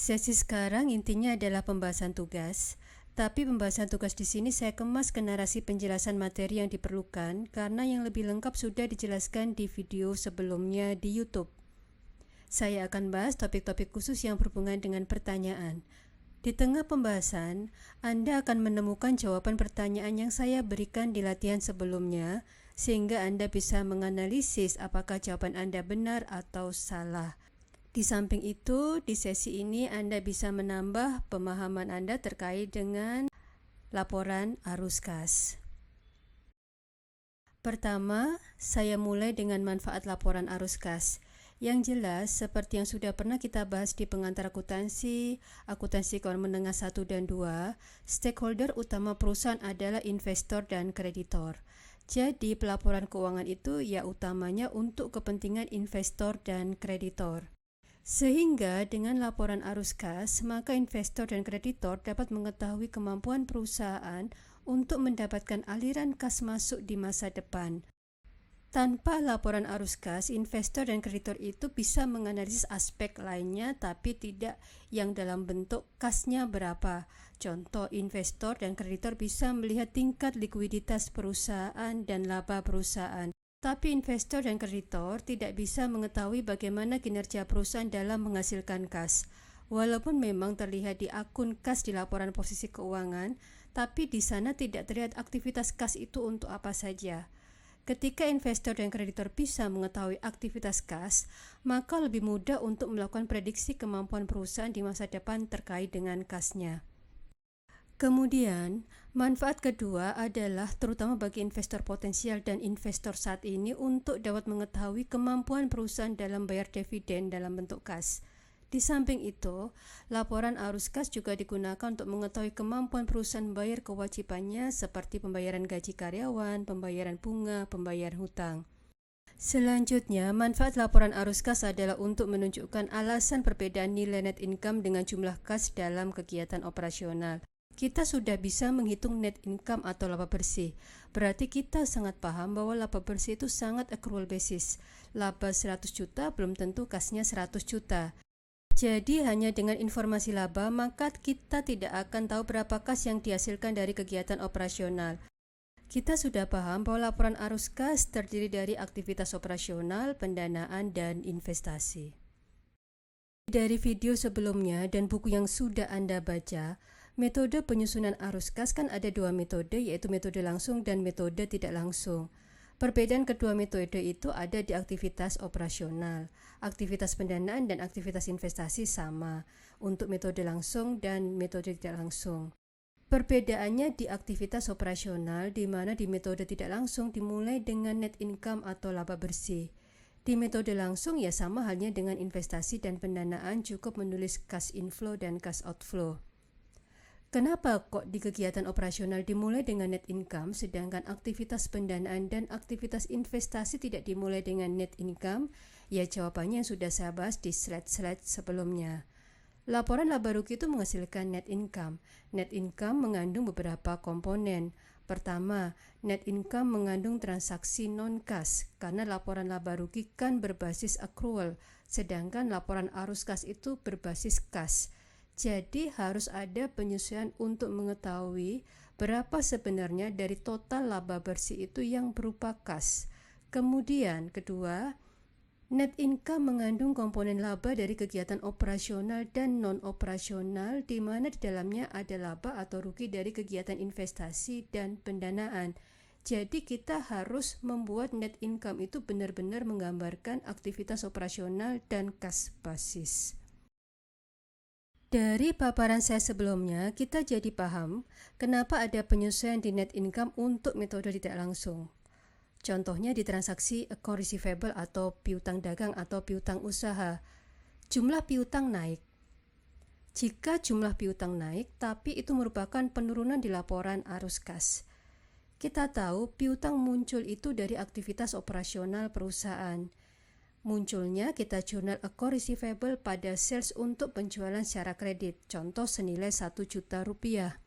Sesi sekarang intinya adalah pembahasan tugas, tapi pembahasan tugas di sini saya kemas ke narasi penjelasan materi yang diperlukan karena yang lebih lengkap sudah dijelaskan di video sebelumnya di YouTube. Saya akan bahas topik-topik khusus yang berhubungan dengan pertanyaan. Di tengah pembahasan, Anda akan menemukan jawaban pertanyaan yang saya berikan di latihan sebelumnya, sehingga Anda bisa menganalisis apakah jawaban Anda benar atau salah. Di samping itu, di sesi ini Anda bisa menambah pemahaman Anda terkait dengan laporan arus kas. Pertama, saya mulai dengan manfaat laporan arus kas. Yang jelas, seperti yang sudah pernah kita bahas di pengantar akuntansi keuangan menengah 1 dan 2, stakeholder utama perusahaan adalah investor dan kreditor. Jadi, pelaporan keuangan itu ya utamanya untuk kepentingan investor dan kreditor. Sehingga dengan laporan arus kas, maka investor dan kreditor dapat mengetahui kemampuan perusahaan untuk mendapatkan aliran kas masuk di masa depan. Tanpa laporan arus kas, investor dan kreditor itu bisa menganalisis aspek lainnya tapi tidak yang dalam bentuk kasnya berapa. Contoh, investor dan kreditor bisa melihat tingkat likuiditas perusahaan dan laba perusahaan. Tapi investor dan kreditor tidak bisa mengetahui bagaimana kinerja perusahaan dalam menghasilkan kas. Walaupun memang terlihat di akun kas di laporan posisi keuangan, tapi di sana tidak terlihat aktivitas kas itu untuk apa saja. Ketika investor dan kreditor bisa mengetahui aktivitas kas, maka lebih mudah untuk melakukan prediksi kemampuan perusahaan di masa depan terkait dengan kasnya. Kemudian, manfaat kedua adalah terutama bagi investor potensial dan investor saat ini untuk dapat mengetahui kemampuan perusahaan dalam bayar dividen dalam bentuk kas. Di samping itu, laporan arus kas juga digunakan untuk mengetahui kemampuan perusahaan membayar kewajibannya seperti pembayaran gaji karyawan, pembayaran bunga, pembayaran hutang. Selanjutnya, manfaat laporan arus kas adalah untuk menunjukkan alasan perbedaan nilai net income dengan jumlah kas dalam kegiatan operasional. Kita sudah bisa menghitung net income atau laba bersih. Berarti kita sangat paham bahwa laba bersih itu sangat accrual basis. Laba 100 juta belum tentu kasnya 100 juta. Jadi hanya dengan informasi laba maka kita tidak akan tahu berapa kas yang dihasilkan dari kegiatan operasional. Kita sudah paham bahwa laporan arus kas terdiri dari aktivitas operasional, pendanaan, dan investasi. Dari video sebelumnya dan buku yang sudah Anda baca, metode penyusunan arus kas kan ada dua metode, yaitu metode langsung dan metode tidak langsung. Perbedaan kedua metode itu ada di aktivitas operasional. Aktivitas pendanaan dan aktivitas investasi sama untuk metode langsung dan metode tidak langsung. Perbedaannya di aktivitas operasional, di mana di metode tidak langsung dimulai dengan net income atau laba bersih. Di metode langsung ya sama halnya dengan investasi dan pendanaan, cukup menulis cash inflow dan cash outflow. Kenapa kok di kegiatan operasional dimulai dengan net income sedangkan aktivitas pendanaan dan aktivitas investasi tidak dimulai dengan net income? Ya jawabannya yang sudah saya bahas di slide-slide sebelumnya. Laporan laba rugi itu menghasilkan net income. Net income mengandung beberapa komponen. Pertama, net income mengandung transaksi non-kas karena laporan laba rugi kan berbasis accrual, sedangkan laporan arus kas itu berbasis kas. Jadi harus ada penyesuaian untuk mengetahui berapa sebenarnya dari total laba bersih itu yang berupa kas. Kemudian kedua, net income mengandung komponen laba dari kegiatan operasional dan non-operasional di mana di dalamnya ada laba atau rugi dari kegiatan investasi dan pendanaan. Jadi kita harus membuat net income itu benar-benar menggambarkan aktivitas operasional dan kas basis. Dari paparan saya sebelumnya, kita jadi paham kenapa ada penyesuaian di net income untuk metode tidak langsung. Contohnya di transaksi account receivable atau piutang dagang atau piutang usaha. Jumlah piutang naik. Jika jumlah piutang naik, tapi itu merupakan penurunan di laporan arus kas. Kita tahu piutang muncul itu dari aktivitas operasional perusahaan. Munculnya kita jurnal account receivable pada sales untuk penjualan secara kredit, contoh senilai 1 juta rupiah.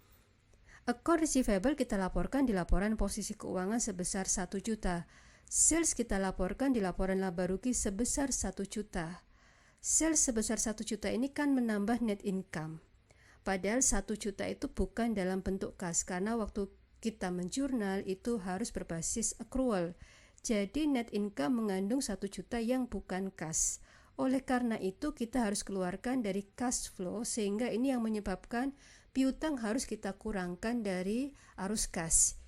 Account receivable kita laporkan di laporan posisi keuangan sebesar 1 juta. Sales kita laporkan di laporan laba rugi sebesar 1 juta. Sales sebesar 1 juta ini kan menambah net income. Padahal 1 juta itu bukan dalam bentuk kas, karena waktu kita menjurnal itu harus berbasis accrual. Jadi net income mengandung 1 juta yang bukan kas. Oleh karena itu kita harus keluarkan dari cash flow, sehingga ini yang menyebabkan piutang harus kita kurangkan dari arus kas.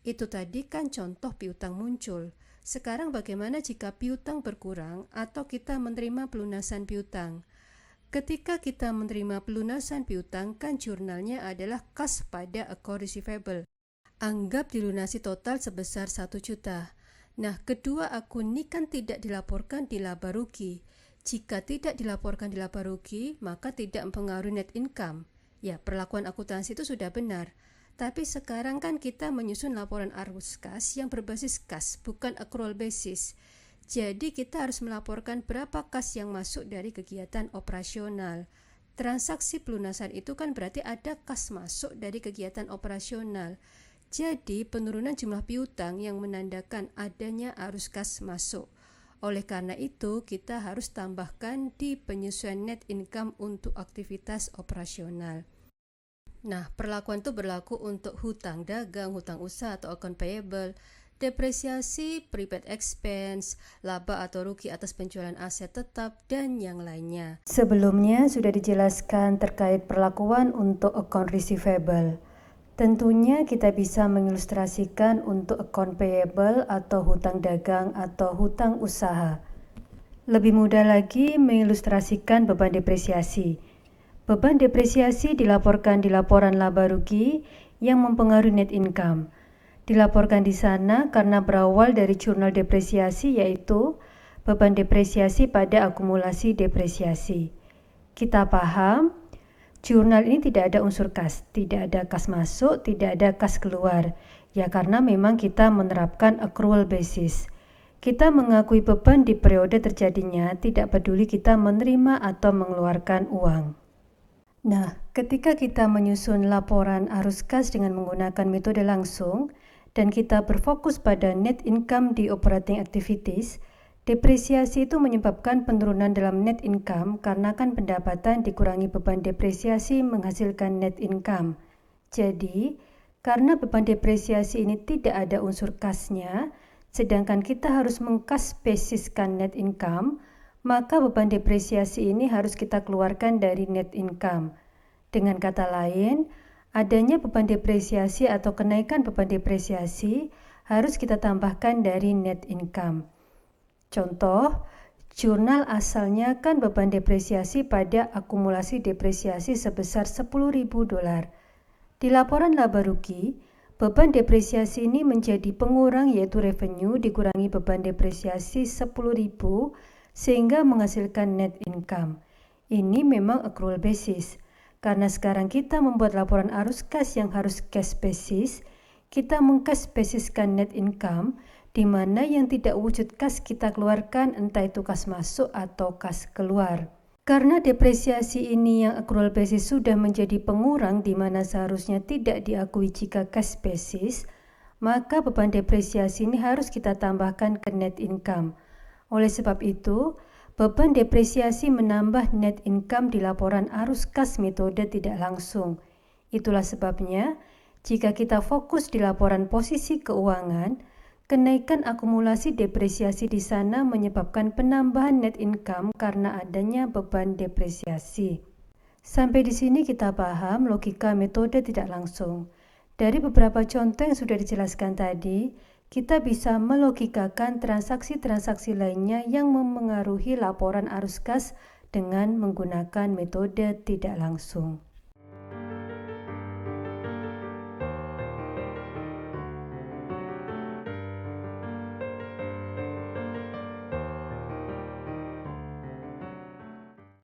Itu tadi kan contoh piutang muncul. Sekarang bagaimana jika piutang berkurang atau kita menerima pelunasan piutang? Ketika kita menerima pelunasan piutang, kan jurnalnya adalah kas pada account receivable. Anggap dilunasi total sebesar 1 juta. Nah, kedua akun ini kan tidak dilaporkan di laba rugi. Jika tidak dilaporkan di laba rugi, maka tidak mempengaruhi net income. Ya, perlakuan akuntansi itu sudah benar. Tapi sekarang kan kita menyusun laporan arus kas yang berbasis kas, bukan accrual basis. Jadi kita harus melaporkan berapa kas yang masuk dari kegiatan operasional. Transaksi pelunasan itu kan berarti ada kas masuk dari kegiatan operasional. Jadi penurunan jumlah piutang yang menandakan adanya arus kas masuk. Oleh karena itu kita harus tambahkan di penyesuaian net income untuk aktivitas operasional. Nah, perlakuan itu berlaku untuk hutang dagang, hutang usaha atau account payable, depresiasi, prepaid expense, laba atau rugi atas penjualan aset tetap, dan yang lainnya. Sebelumnya sudah dijelaskan terkait perlakuan untuk account receivable. Tentunya kita bisa mengilustrasikan untuk account payable atau hutang dagang atau hutang usaha. Lebih mudah lagi mengilustrasikan beban depresiasi. Beban depresiasi dilaporkan di laporan laba rugi yang mempengaruhi net income. Dilaporkan di sana karena berawal dari jurnal depresiasi, yaitu beban depresiasi pada akumulasi depresiasi. Kita paham, jurnal ini tidak ada unsur kas, tidak ada kas masuk, tidak ada kas keluar. Ya karena memang kita menerapkan accrual basis. Kita mengakui beban di periode terjadinya, tidak peduli kita menerima atau mengeluarkan uang. Nah, ketika kita menyusun laporan arus kas dengan menggunakan metode langsung dan kita berfokus pada net income di operating activities, depresiasi itu menyebabkan penurunan dalam net income karena kan pendapatan dikurangi beban depresiasi menghasilkan net income. Jadi, karena beban depresiasi ini tidak ada unsur kasnya, sedangkan kita harus mengkas basiskan net income, maka beban depresiasi ini harus kita keluarkan dari net income. Dengan kata lain, adanya beban depresiasi atau kenaikan beban depresiasi harus kita tambahkan dari net income. Contoh, jurnal asalnya kan beban depresiasi pada akumulasi depresiasi sebesar $10.000. Di laporan laba rugi, beban depresiasi ini menjadi pengurang yaitu revenue dikurangi beban depresiasi $10.000 sehingga menghasilkan net income. Ini memang accrual basis. Karena sekarang kita membuat laporan arus kas yang harus cash basis, kita mengcash basiskan net income, di mana yang tidak wujud kas kita keluarkan entah itu kas masuk atau kas keluar. Karena depresiasi ini yang accrual basis sudah menjadi pengurang di mana seharusnya tidak diakui jika cash basis, maka beban depresiasi ini harus kita tambahkan ke net income. Oleh sebab itu, beban depresiasi menambah net income di laporan arus kas metode tidak langsung. Itulah sebabnya, jika kita fokus di laporan posisi keuangan, kenaikan akumulasi depresiasi di sana menyebabkan penambahan net income karena adanya beban depresiasi. Sampai di sini kita paham logika metode tidak langsung. Dari beberapa contoh yang sudah dijelaskan tadi, kita bisa melogikakan transaksi-transaksi lainnya yang memengaruhi laporan arus kas dengan menggunakan metode tidak langsung.